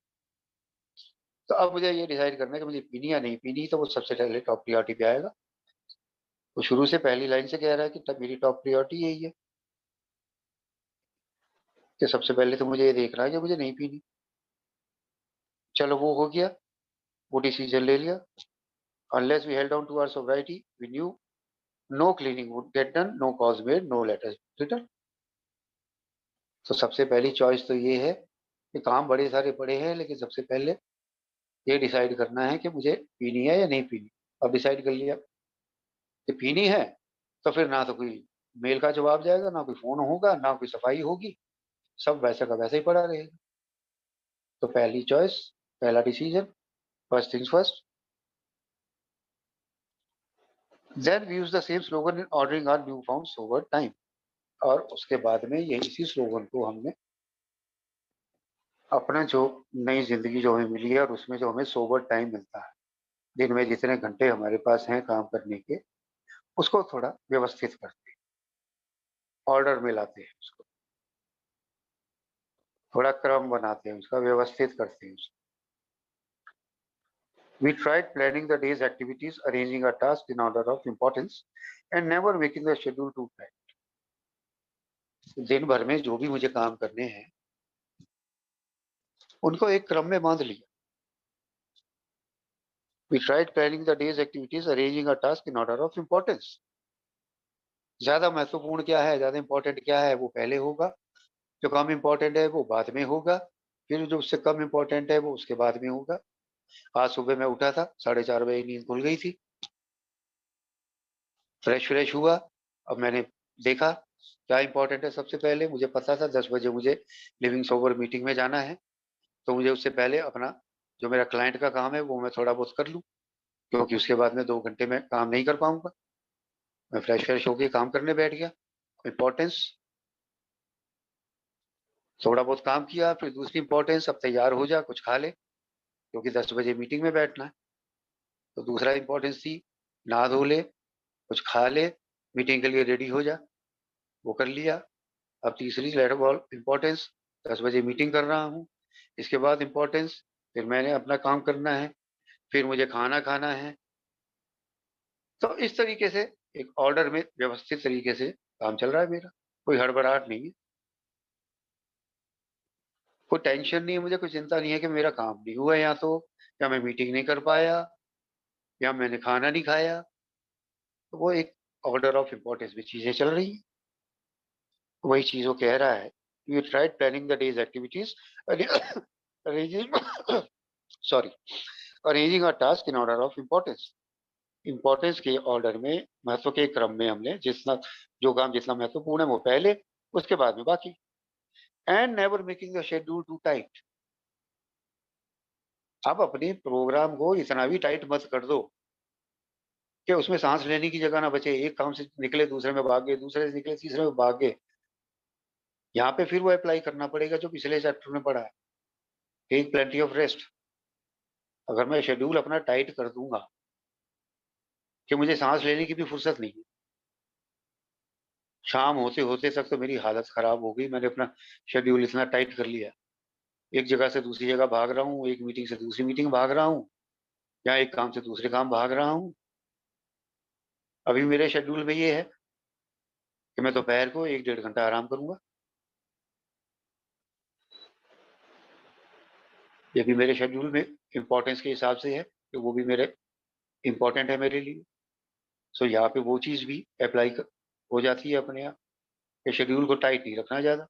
तो अब मुझे ये डिसाइड करना है कि मुझे पीनी या नहीं पीनी, तो वो सबसे पहले टॉप प्रियोरिटी पे आएगा। वो शुरू से पहली लाइन से कह रहा है कि मेरी टॉप प्रियोरिटी यही है कि सबसे पहले तो मुझे ये देखना है कि मुझे नहीं पीनी। चलो वो हो गया, वो डिसीजन ले लिया। Unless we held on to our sobriety we knew no cleaning would get done, no cause made, no letters return. तो सबसे पहली चॉइस तो ये है कि काम बड़े सारे पड़े हैं, लेकिन सबसे पहले ये डिसाइड करना है कि मुझे पीनी है या नहीं पीनी। अब डिसाइड कर लिया कि पीनी है, तो फिर ना तो कोई मेल का जवाब जाएगा, ना कोई फोन होगा, ना कोई सफाई होगी, सब वैसा का वैसा ही पड़ा रहेगा। तो पहली चॉइस, पहला decision, first things first. Then we use the same slogan in ordering our new found sober time. और उसके बाद में यही इसी स्लोगन को हमने अपना जो नई जिंदगी जो हमें मिली है और उसमें जो हमें सोबर टाइम मिलता है, दिन में जितने घंटे हमारे पास हैं काम करने के, उसको थोड़ा व्यवस्थित करते हैं, ऑर्डर में लाते हैं उसको, थोड़ा क्रम बनाते हैं उसका, व्यवस्थित करते हैं उसको। We tried planning the day's activities, arranging our tasks in order of importance, and never making the schedule too tight. दिन भर में जो भी मुझे काम करने हैं उनको एक क्रम में बांध लिया। We tried planning the day's activities, arranging our tasks in order of importance. ज्यादा महत्वपूर्ण क्या है, ज्यादा इंपॉर्टेंट क्या है, वो पहले होगा। जो कम इंपॉर्टेंट है वो बाद में होगा। फिर जो उससे कम इंपॉर्टेंट है वो उसके बाद में होगा। आज सुबह मैं उठा था 4:30 बजे, नींद खुल गई थी, फ्रेश फ्रेश हुआ। अब मैंने देखा क्या इंपॉर्टेंट है। सबसे पहले मुझे पता था 10 बजे मुझे लिविंग सोबर मीटिंग में जाना है, तो मुझे उससे पहले अपना जो मेरा क्लाइंट का काम है वो मैं थोड़ा बहुत कर लूँ, क्योंकि उसके बाद में 2 घंटे में काम नहीं कर पाऊंगा। मैं फ्रेश फ्रेश होके काम करने बैठ गया। इंपॉर्टेंस, थोड़ा बहुत काम किया। फिर दूसरी इंपॉर्टेंस, अब तैयार हो जा कुछ खा ले, क्योंकि 10 बजे मीटिंग में बैठना है। तो दूसरा इंपॉर्टेंस थी नहा धो ले, कुछ खा ले, मीटिंग के लिए रेडी हो जा, वो कर लिया। अब तीसरी लेटर बॉल इंपॉर्टेंस, 10 बजे मीटिंग कर रहा हूँ, इसके बाद इंपॉर्टेंस, फिर मैंने अपना काम करना है, फिर मुझे खाना खाना है। तो इस तरीके से एक ऑर्डर में व्यवस्थित तरीके से काम चल रहा है मेरा, कोई हड़बड़ाहट नहीं है, कोई टेंशन नहीं है मुझे, कोई चिंता नहीं है कि मेरा काम नहीं हुआ या तो, या मैं मीटिंग नहीं कर पाया, या मैंने खाना नहीं खाया। तो वो एक ऑर्डर ऑफ इम्पोर्टेंस में चीजें चल रही हैं। वही चीज वो कह रहा है, you tried planning the days activities, arranging sorry, arranging a task in order of importance, importance के ऑर्डर में, महत्व के क्रम में हमने जितना जो काम जितना महत्वपूर्ण है वो पहले, उसके बाद में बाकी। And never making the schedule too tight. आप अपने प्रोग्राम को इतना भी टाइट मत कर दो कि उसमें सांस लेने की जगह ना बचे, एक काम से निकले दूसरे में भाग गए, दूसरे से निकले तीसरे में भाग गए। यहाँ पे फिर वो अप्लाई करना पड़ेगा जो पिछले चैप्टर में पढ़ा है, टेक प्लेंटी ऑफ रेस्ट। अगर मैं शेड्यूल अपना टाइट कर दूंगा कि मुझे सांस लेने की भी फुर्सत नहीं है, शाम होते होते तक तो मेरी हालत खराब हो गई, मैंने अपना शेड्यूल इतना टाइट कर लिया, एक जगह से दूसरी जगह भाग रहा हूँ, एक मीटिंग से दूसरी मीटिंग भाग रहा हूँ, या एक काम से दूसरे काम भाग रहा हूँ। अभी मेरे शेड्यूल में ये है कि मैं दोपहर को 1-1.5 घंटा आराम करूंगा, ये भी मेरे शेड्यूल में इंपॉर्टेंस के हिसाब से है कि वो भी मेरे इंपॉर्टेंट है मेरे लिए। सो यहाँ पे वो चीज भी अप्लाई हो जाती है अपने आप कि शेड्यूल को टाइट नहीं रखना ज्यादा,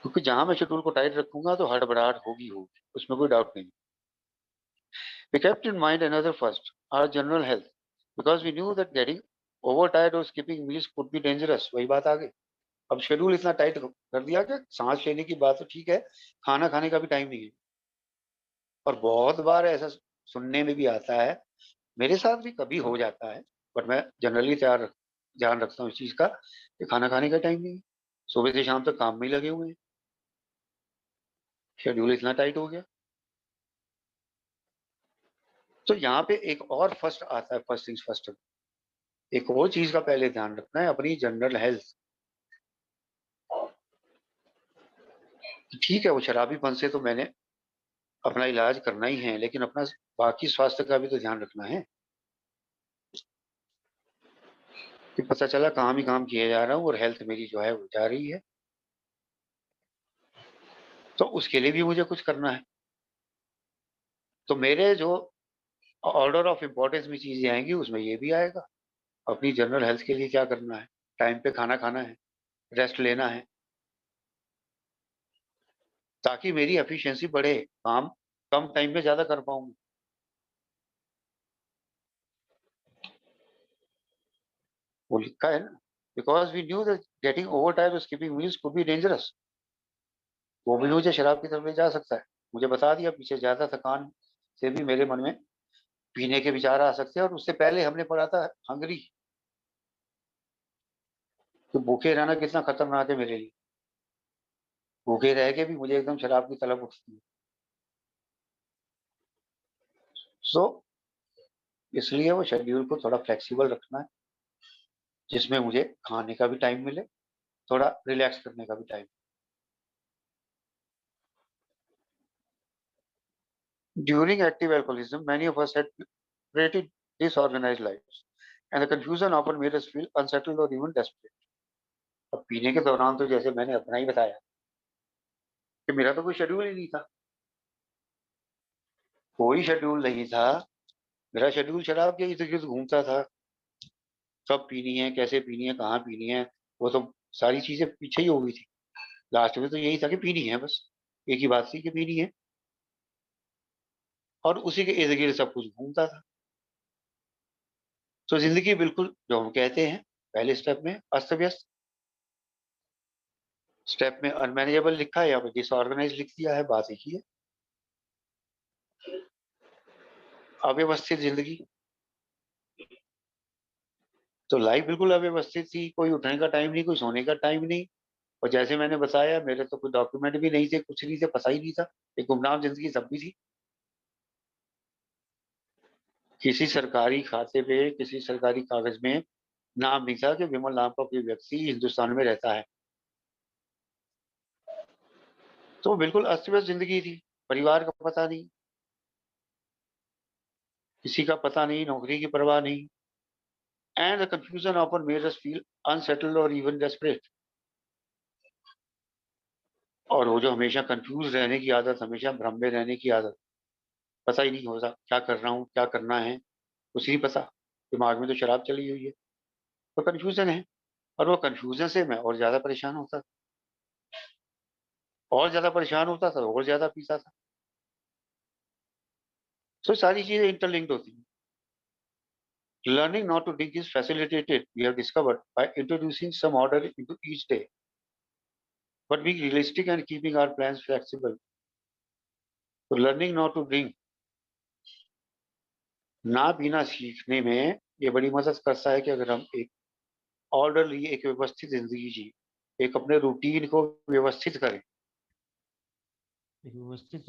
क्योंकि जहां मैं शेड्यूल को टाइट रखूंगा तो हड़बड़ाहट होगी होगी, उसमें कोई डाउट नहीं। We kept in mind another first, our general health, because we knew that getting overtired or skipping meals could be dangerous। वही बात आ गई, अब शेड्यूल इतना टाइट कर दिया कि सांस लेने की बात तो ठीक है, खाना खाने का भी टाइम नहीं है। और बहुत बार ऐसा सुनने में भी आता है, मेरे साथ भी कभी हो जाता है, बट मैं जनरली ध्यान रखता हूँ इस चीज का कि खाना खाने का टाइम नहीं है, सुबह से शाम तक काम में ही लगे हुए हैं, शेड्यूल इतना टाइट हो गया। तो यहाँ पे एक और फर्स्ट आता है, फर्स्ट थिंग्स फर्स्ट, एक और चीज का पहले ध्यान रखना है, अपनी जनरल हेल्थ। ठीक है, वो शराबीपन से तो मैंने अपना इलाज करना ही है, लेकिन अपना बाकी स्वास्थ्य का भी तो ध्यान रखना है कि पता चला काम ही काम किया जा रहा हूँ और हेल्थ मेरी जो है वो जा रही है, तो उसके लिए भी मुझे कुछ करना है। तो मेरे जो ऑर्डर ऑफ इम्पोर्टेंस में चीजें आएंगी उसमें ये भी आएगा, अपनी जनरल हेल्थ के लिए क्या करना है, टाइम पे खाना खाना है, रेस्ट लेना है, ताकि मेरी एफिशिएंसी बढ़े, काम कम टाइम में ज्यादा कर पाऊंगा। वो लिखा है ना, because we knew that getting over time और skipping meals could be dangerous. वो भी मुझे शराब की तरफ ले जा सकता है, मुझे बता दिया पीछे, ज्यादा थकान से भी मेरे मन में पीने के विचार आ सकते हैं। और उससे पहले हमने पढ़ा था हंगरी, तो भूखे रहना कितना खतरनाक है मेरे लिए, भूखे रह के भी मुझे एकदम शराब की तलब उठती है। सो इसलिए वो शेड्यूल को थोड़ा फ्लेक्सिबल रखना है, जिसमें मुझे खाने का भी टाइम मिले, थोड़ा रिलैक्स करने का भी time. During active alcoholism many of us had pretty disorganized lives and the confusion often made us feel unsettled or even desperate। अब पीने के दौरान तो जैसे मैंने अपना ही बताया कि मेरा तो कोई शेड्यूल ही नहीं था, कोई शेड्यूल नहीं था, मेरा शेड्यूल शराब के इर्द गिर्द घूमता था, कब पीनी है, कैसे पीनी है, कहाँ पीनी है, वो तो सारी चीजें पीछे ही हो गई थी। लास्ट में तो यही था कि पीनी है, बस एक ही बात थी कि पीनी है, और उसी के इर्द गिर्द सब कुछ घूमता था। तो जिंदगी बिल्कुल जो हम कहते हैं पहले स्टेप में अस्त व्यस्त, स्टेप में अनमैनेजेबल लिखा है, या फिर डिसऑर्गेनाइज लिख दिया है, बात एक ही है, अव्यवस्थित जिंदगी। तो लाइफ बिल्कुल अव्यवस्थित थी, कोई उठने का टाइम नहीं, कोई सोने का टाइम नहीं। और जैसे मैंने बताया, मेरे तो कोई डॉक्यूमेंट भी नहीं थे, कुछ नहीं थे, पता ही नहीं था, एक गुमनाम जिंदगी सब भी थी। किसी सरकारी खाते पे, किसी सरकारी कागज में नाम नहीं था कि विमल नाम का कोई व्यक्ति हिंदुस्तान में रहता है। तो बिल्कुल अस्त व्यस्त जिंदगी थी, परिवार का पता नहीं, किसी का पता नहीं, नौकरी की परवाह नहीं। And the confusion often made us feel unsettled और इवन डेस्परेट। और वो जो हमेशा कंफ्यूज रहने की आदत, हमेशा भ्रम में रहने की आदत, पता ही नहीं होता क्या कर रहा हूँ, क्या करना है, कुछ नहीं पता, दिमाग में तो शराब चली हुई है, तो कंफ्यूजन है। और वो कंफ्यूजन से मैं और ज्यादा परेशान होता। और ज्यादा परेशान होता था, और ज्यादा पीता था। तो सारी चीजें इंटरलिंक्ड होती हैं। Learning not to drink is facilitated, we have discovered, by introducing some order into each day, but being realistic and keeping our plans flexible. So learning not to drink, ना पीना सीखने में ये बड़ी मदद करता है कि अगर हम एक ऑर्डरली, एक व्यवस्थित जिंदगी जिए, एक अपने रूटीन को व्यवस्थित करें, एक व्यवस्थित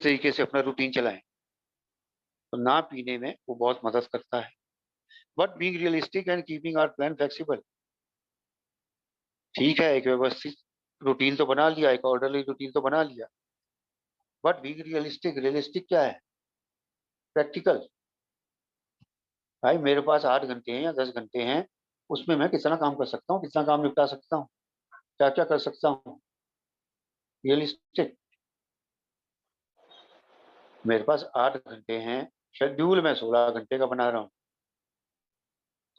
तरीके से अपना रूटीन चलाएं, तो ना पीने में वो बहुत मदद करता है। But being realistic and keeping our plan flexible, ठीक है, एक व्यवस्थित रूटीन तो बना लिया, एक ऑर्डरली रूटीन तो बना लिया, बट बीइंग रियलिस्टिक, रियलिस्टिक क्या है? प्रैक्टिकल। भाई मेरे पास 8 घंटे हैं या 10 घंटे हैं, उसमें मैं कितना काम कर सकता हूँ, कितना काम निपटा सकता हूँ, क्या क्या कर सकता हूँ, रियलिस्टिक। मेरे पास 8 घंटे हैं, शेड्यूल मैं 16 घंटे का बना रहा हूँ,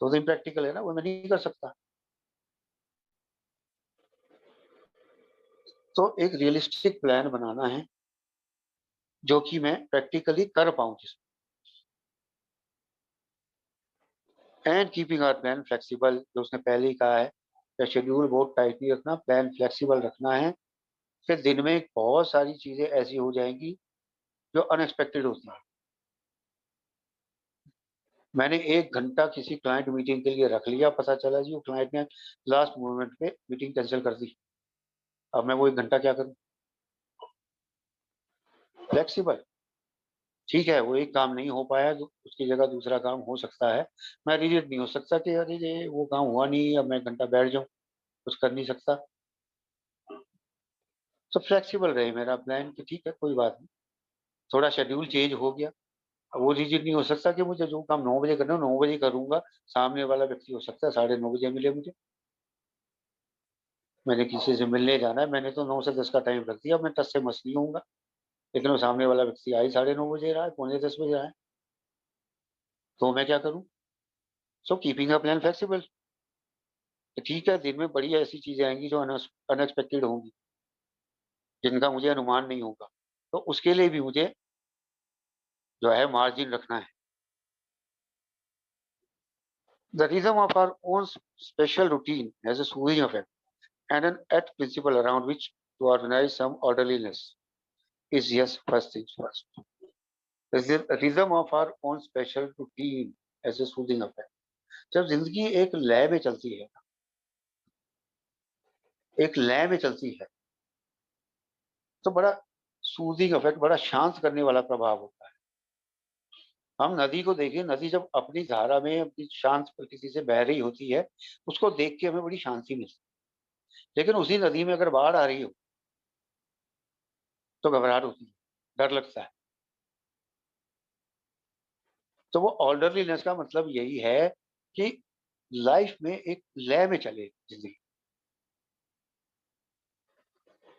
तो इम्प्रैक्टिकल है ना, वो मैं नहीं कर सकता। तो एक रियलिस्टिक प्लान बनाना है जो कि मैं प्रैक्टिकली कर पाऊँ, and keeping our plan flexible, जो उसने पहले ही कहा है, शेड्यूल बहुत टाइटली रखना, प्लान फ्लेक्सिबल रखना है। फिर दिन में बहुत सारी चीजें ऐसी हो जाएंगी जो अनएक्सपेक्टेड होती है। मैंने 1 घंटा किसी क्लाइंट मीटिंग के लिए रख लिया, पता चला जी वो क्लाइंट ने लास्ट मोमेंट पे मीटिंग कैंसिल कर दी। अब मैं वो 1 घंटा क्या करूं? फ्लेक्सिबल, ठीक है, वो एक काम नहीं हो पाया, तो उसकी जगह दूसरा काम हो सकता है। मैं रिजिड नहीं हो सकता कि अरे ये वो काम हुआ नहीं, अब मैं 1 घंटा बैठ जाऊं, कुछ कर नहीं सकता। तो फ्लेक्सिबल रहे मेरा प्लान कि ठीक है कोई बात नहीं, थोड़ा शेड्यूल चेंज हो गया। अब वो रिजिड नहीं हो सकता कि मुझे जो काम 9 बजे करना है 9 बजे करूंगा, सामने वाला व्यक्ति हो सकता है 9:30 मिले मुझे, मैंने किसी से मिलने जाना है, मैंने तो 9 से 10 का टाइम रख दिया, मैं 10 से मस नहीं होऊंगा, लेकिन वो सामने वाला व्यक्ति आई 9:30 रहा है, पौने 10 बजे रहा है, तो मैं क्या करूं? So keeping a plan flexible. तो ठीक है, दिन में बड़ी ऐसी चीजें आएंगी जो अनएक्सपेक्टेड होंगी, जिनका मुझे अनुमान नहीं होगा, तो उसके लिए भी मुझे जो है मार्जिन रखना है। The rhythm of our own special routine has a soothing effect and an at principle around which to organize some orderliness is yes, first things first. The rhythm of our own special routine as a soothing effect. जब जिंदगी एक लय में चलती है, एक लय में चलती है, तो बड़ा सूदिंग इफेक्ट, बड़ा शांत करने वाला प्रभाव होता है। हम नदी को देखिए, नदी जब अपनी धारा में अपनी शांत प्रकृति से बह रही होती है, उसको देख के हमें बड़ी शांति मिलती है। लेकिन उसी नदी में अगर बाढ़ आ रही हो तो घबराहट होती है, डर लगता है। तो वो ऑर्डरलीनेस का मतलब यही है कि लाइफ में एक लय में चले जिंदगी,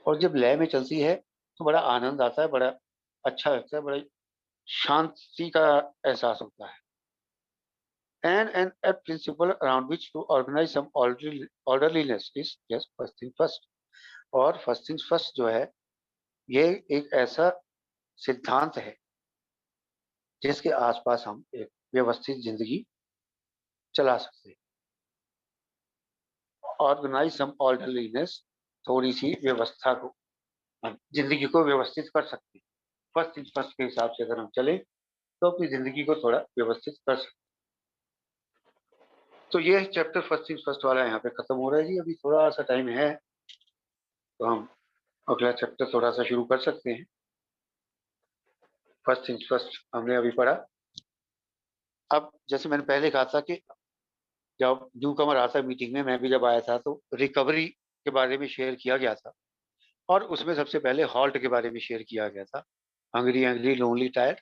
और जब लय में चलती है तो बड़ा आनंद आता है, बड़ा अच्छा लगता है, बड़ा शांति का एहसास होता है। And a principle around which to organize some orderliness is just first thing first। और फर्स्ट थिंग्स फर्स्ट जो है, ये एक ऐसा सिद्धांत है जिसके आसपास हम एक व्यवस्थित जिंदगी चला सकते हैं। ऑर्गेनाइज सम ऑर्डरलीनेस, थोड़ी सी व्यवस्था को, हम जिंदगी को व्यवस्थित कर सकते हैं। फर्स्ट थिंग्स फर्स्ट के हिसाब से अगर हम चले तो अपनी जिंदगी को थोड़ा व्यवस्थित कर सकते हैं। तो ये चैप्टर फर्स्ट थिंग्स फर्स्ट वाला यहाँ पे खत्म हो रहा है जी। अभी थोड़ा सा टाइम है तो हम अगला चैप्टर थोड़ा सा शुरू कर सकते हैं। फर्स्ट थिंग्स फर्स्ट हमने अभी पढ़ा। अब जैसे मैंने पहले कहा था कि जब न्यू कमर आता है मीटिंग में, मैं भी जब आया था तो रिकवरी के बारे में शेयर किया गया था, और उसमें सबसे पहले हॉल्ट के बारे में शेयर किया गया था, हंगरी एंग्री लोनली टायर्ड।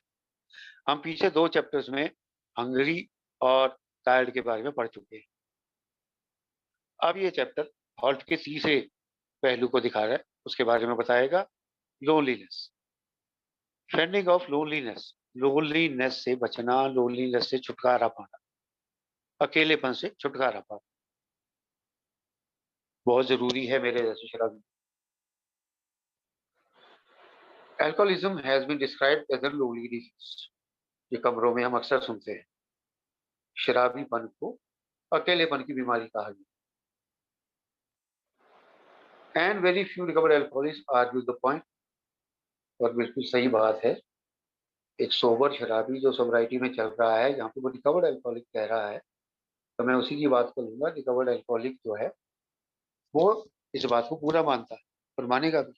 हम पीछे 2 चैप्टर्स में हंगरी और टायर्ड के बारे में पढ़ चुके हैं। अब ये चैप्टर हॉल्ट के तीसरे पहलू को दिखा रहा है, उसके बारे में बताएगा, loneliness, vending of loneliness, loneliness से बचना, लोनलीनेस से छुटकारा पाना, अकेलेपन से छुटकारा पाना। बहुत जरूरी है मेरे जैसे शराबी। Alcoholism has been described as a lonely disease. ये खबरों में हम अक्सर सुनते हैं, शराबीपन को अकेलेपन की बीमारी कहा गया। And very few recovered alcoholists argue the point. और बिल्कुल सही बात है, एक सोबर शराबी जो सोबराइटी में चल रहा है, यहाँ पे वो रिकवर्ड एल्कोहलिक कह रहा है, तो मैं उसी की बात करूंगा। रिकवर्ड एल्कोहलिक जो है वो इस बात को पूरा मानता है और मानेगा भी।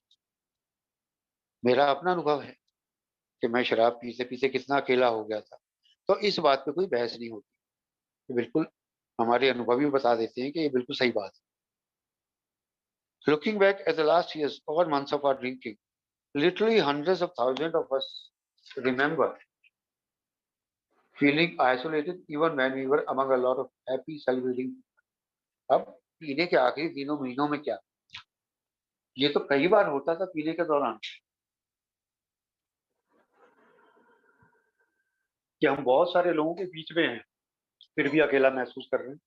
मेरा अपना अनुभव है कि मैं शराब पीते पीते कितना अकेला हो गया था, तो इस बात पे कोई बहस नहीं होती। तो बिल्कुल हमारे अनुभवी बता देते हैं कि ये बिल्कुल सही बात है। Looking back at the last years और months of our drinking, literally hundreds of thousands of us remember feeling isolated even when we were among a lot of happy celebrating। अब पीने के आखिरी दिनों महीनों में क्या, ये तो कई बार होता था पीने के दौरान कि हम बहुत सारे लोगों के बीच में हैं, फिर भी अकेला महसूस कर रहे हैं।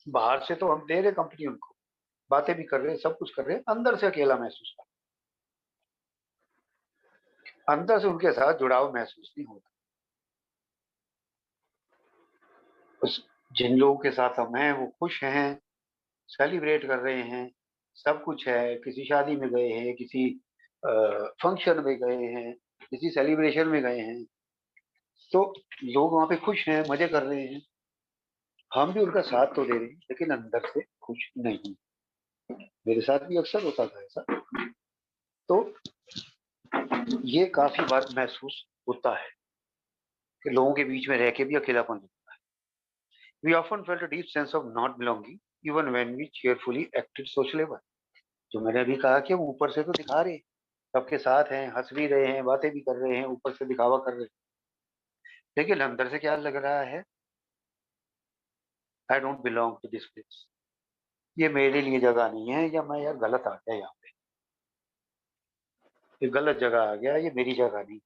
बाहर से तो हम दे रहे कंपनी उनको, बातें भी कर रहे हैं, सब कुछ कर रहे हैं, अंदर से अकेला महसूस कर रहे हैं। अंदर से उनके साथ जुड़ाव महसूस नहीं होता। उस जिन लोगों के साथ हम हैं वो खुश हैं, सेलिब्रेट कर रहे हैं, सब कुछ है, किसी शादी में गए हैं, किसी फंक्शन में गए हैं, किसी सेलिब्रेशन में गए हैं, तो लोग वहां पे खुश हैं, मजे कर रहे हैं, हम भी उनका साथ तो दे रहे हैं लेकिन अंदर से खुश नहीं। मेरे साथ भी अक्सर होता था ऐसा, तो ये काफी बार महसूस होता है कि लोगों के बीच में रह के भी अकेलापन होता है। We often felt a deep sense of not belonging even when we cheerfully acted sociable. जो मैंने अभी कहा कि हम ऊपर से तो दिखा रहे हैं, सबके साथ हैं, हंस भी रहे हैं, बातें भी कर रहे हैं, ऊपर से दिखावा कर रहे हैं, लेकिन अंदर से क्या लग रहा है, I don't belong to this place. ये मेरे लिए जगह नहीं है, या मैं यार गलत आ गया यहाँ पे, ये गलत जगह आ गया, ये मेरी जगह नहीं।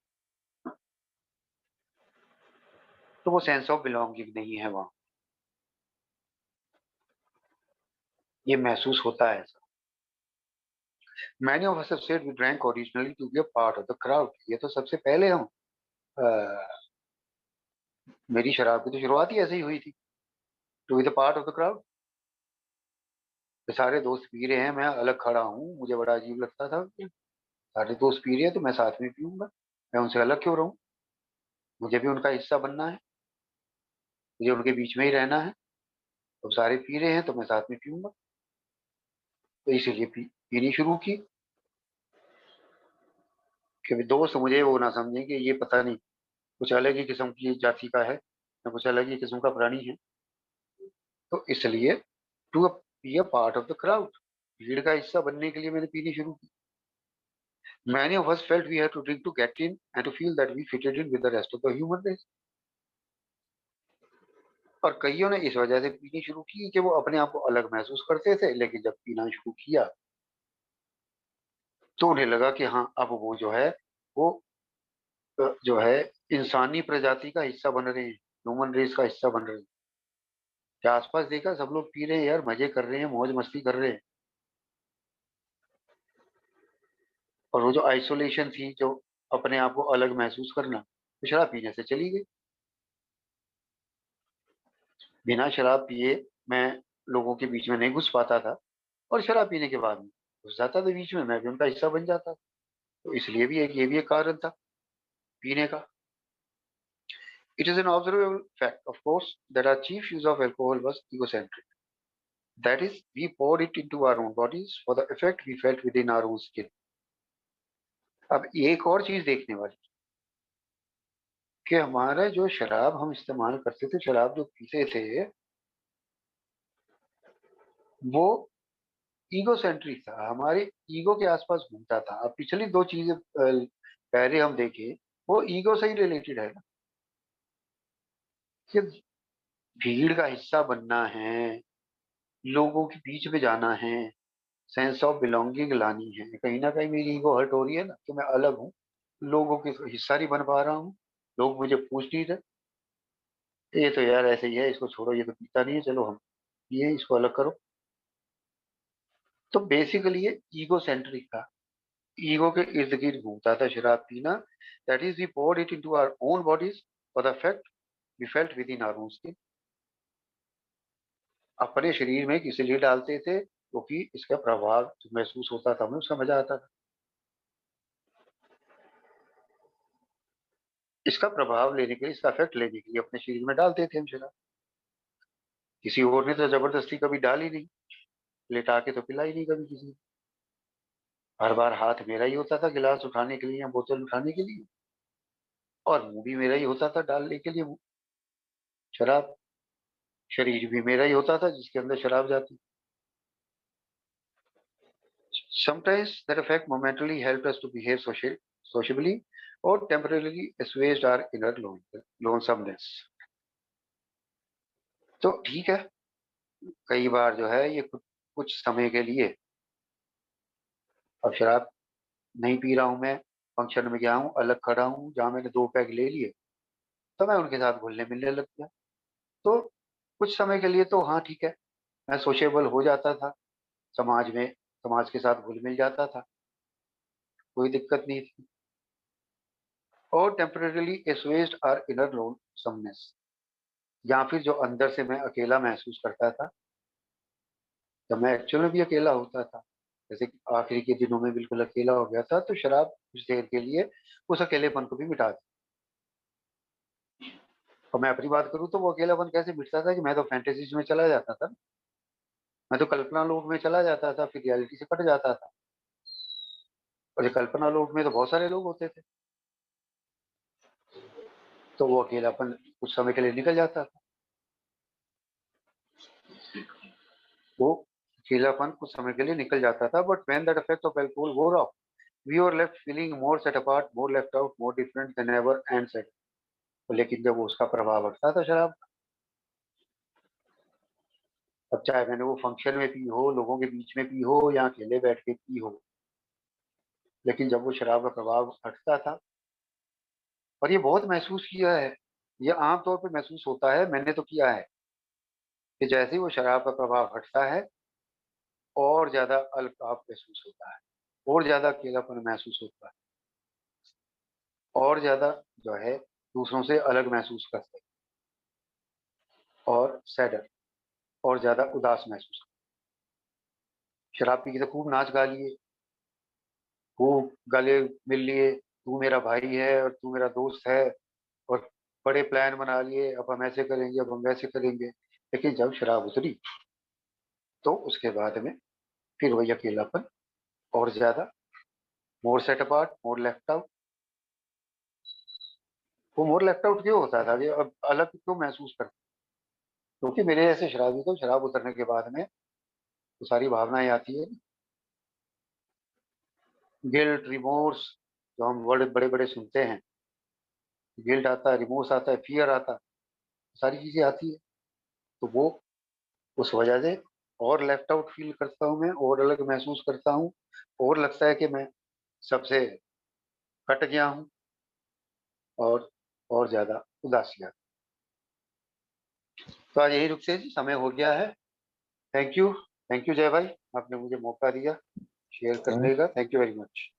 तो वो सेंस ऑफ बिलोंगिंग नहीं है वहां, ये महसूस होता है ऐसा। Many of us have said we drank originally to be a part of the crowd. ये तो सबसे पहले हम मेरी शराब की तो शुरुआत ही ऐसे ही हुई थी, to be the part of the crowd. सारे दोस्त पी रहे हैं, मैं अलग खड़ा हूँ, मुझे बड़ा अजीब लगता था कि सारे दोस्त पी रहे हैं तो मैं साथ में पीऊंगा, मैं उनसे अलग क्यों रहूं, मुझे भी उनका हिस्सा बनना है, मुझे उनके बीच में ही रहना है। तो सारे पी रहे हैं तो मैं साथ में पीऊंगा, तो इसीलिए पीनी शुरू की कि दोस्त मुझे वो ना समझें कि ये पता नहीं कुछ अलग ही किस्म की जाति का है या कुछ अलग ही किस्म का प्राणी है। तो इसलिए to be a part of the crowd, भीड़ का हिस्सा बनने के लिए मैंने पीनी शुरू की। Many of us felt we had to drink to get in and to feel that we fitted in with the rest of the human race। और कईयों ने इस वजह से पीनी शुरू की कि वो अपने आप को अलग महसूस करते थे, लेकिन जब पीना शुरू किया तो उन्हें लगा कि हाँ अब वो जो है वो जो है इंसानी प्रजाति का हिस्सा बन रहे हैं, ह्यूमन रेस का हिस्सा बन रहे हैं। क्या आसपास देखा, सब लोग पी रहे हैं यार, मजे कर रहे हैं, मौज मस्ती कर रहे हैं। और वो जो आइसोलेशन थी, जो अपने आप को अलग महसूस करना, तो शराब पीने से चली गई। बिना शराब पिए मैं लोगों के बीच में नहीं घुस पाता था, और शराब पीने के बाद में घुस जाता था बीच में, मैं भी उनका हिस्सा बन जाता था। तो इसलिए भी एक ये भी एक कारण था पीने का। It is an observable fact of course that our chief use of alcohol was egocentric। That is we poured it into our own bodies for the effect we felt within our own skin। अब एक और चीज देखने वाली कि हमारा जो शराब हम इस्तेमाल करते थे, शराब जो पीते थे, वो ईगो सेंट्रिक था, हमारे ईगो के आसपास घूमता था। अब पिछली दो चीजें पहले हम देखें, वो ईगो से ही रिलेटेड है ना, कि भीड़ का हिस्सा बनना है, लोगों के बीच में जाना है, सेंस ऑफ बिलोंगिंग लानी है। कहीं ना कहीं मेरी ईगो हर्ट हो रही है ना, कि मैं अलग हूँ, लोगों के हिस्सा नहीं बन पा रहा हूँ, लोग मुझे पूछ नहीं रहे, ये तो यार ऐसे ही है, इसको छोड़ो, ये तो पीता नहीं है, चलो हम ये इसको अलग करो। तो बेसिकली ये ईगो सेंट्रिक था, ईगो के इर्द गिर्द घूमता था शराब पीना। That is we poured it into our own bodies for the fact we felt within our own skin। अपने शरीर में किस लिए डालते थे, क्योंकि इसका प्रभाव जो महसूस होता था हमें उसका मजा आता था। इसका प्रभाव लेने के लिए, इसका इफेक्ट लेने के लिए अपने शरीर में डालते थे हम शराब। किसी और ने तो जबरदस्ती कभी डाली नहीं, लेटा के तो पिलाई नहीं कभी किसी ने। हर बार हाथ मेरा ही होता था गिलास उठाने के लिए या बोतल उठाने के लिए, और मुंह भी मेरा ही होता था डालने के लिए शराब। शरीर भी मेरा ही होता था जिसके अंदर शराब जाती। Sometimes that effect momentarily helped us to behave sociably or temporarily assuaged our inner lonesomeness। तो ठीक है, कई बार जो है ये कुछ समय के लिए, अब शराब नहीं पी रहा हूं मैं, फंक्शन में गया हूं, अलग खड़ा हूं, जहां मैंने 2 पैग ले लिए, तो मैं उनके साथ घुलने मिलने लग गया। तो कुछ समय के लिए तो हाँ ठीक है, मैं सोशेबल हो जाता था, समाज में समाज के साथ घुल मिल जाता था, कोई दिक्कत नहीं थी। और टेम्परेली एस्वेज्ड आर इनर लोनसमनेस, या फिर जो अंदर से मैं अकेला महसूस करता था, जब मैं एक्चुअल में भी अकेला होता था, जैसे कि आखिरी के दिनों में बिल्कुल अकेला हो गया था, तो शराब कुछ देर के लिए उस अकेलेपन को भी मिटा दी। और मैं अपनी बात करूं तो वो अकेलापन कैसे मिटता था कि मैं तो फैंटेसीज में चला जाता था, मैं तो कल्पना लोक में चला जाता था, फिर रियलिटी से कट जाता था। और ये कल्पना लोक में तो बहुत सारे लोग होते थे, तो वो अकेलापन कुछ समय के लिए निकल जाता था। वो अकेलापन कुछ समय के लिए निकल जाता था, but when that effect of alcohol wore off, we were left feeling more set apart, more left out, more different than ever and sad। लेकिन जब उसका प्रभाव हटता था शराब, अब चाहे मैंने वो फंक्शन में पी हो, लोगों के बीच में पी हो, या अकेले बैठ के पी हो, लेकिन जब वो शराब का प्रभाव हटता था, और ये बहुत महसूस किया है, ये आमतौर पर महसूस होता है, मैंने तो किया है कि जैसे ही वो शराब का प्रभाव हटता है, और ज्यादा अलगाव महसूस होता है, और ज्यादा अकेलापन महसूस होता है, और ज्यादा जो है दूसरों से अलग महसूस करते हैं, और सैडर, और ज्यादा उदास महसूस करते हैं। शराब पी के तो खूब नाच गा लिए, खूब गले मिल लिए, तू मेरा भाई है और तू मेरा दोस्त है, और बड़े प्लान बना लिए, अब हम ऐसे करेंगे, अब हम वैसे करेंगे। लेकिन जब शराब उतरी, तो उसके बाद में फिर वही अकेलापन, और ज्यादा, more set apart, more left out. वो मोर लेफ्ट आउट क्यों होता था, कि अब अलग क्यों महसूस करता, क्योंकि मेरे ऐसे शराबी को शराब उतरने के बाद में तो सारी भावनाएं आती है, गिल्ट, रिमोर्स, जो हम वर्ड बड़े बड़े सुनते हैं, गिल्ट आता है, रिमोर्स आता है, फियर आता है, सारी चीजें आती है। तो वो उस वजह से और लेफ्ट आउट फील करता हूँ मैं, और अलग महसूस करता हूँ, और लगता है कि मैं सबसे कट गया हूँ, और ज्यादा उदासी आती है। तो आज यही रुकते हैं जी, समय हो गया है। थैंक यू, थैंक यू जय भाई, आपने मुझे मौका दिया शेयर करने का। Thank you very much.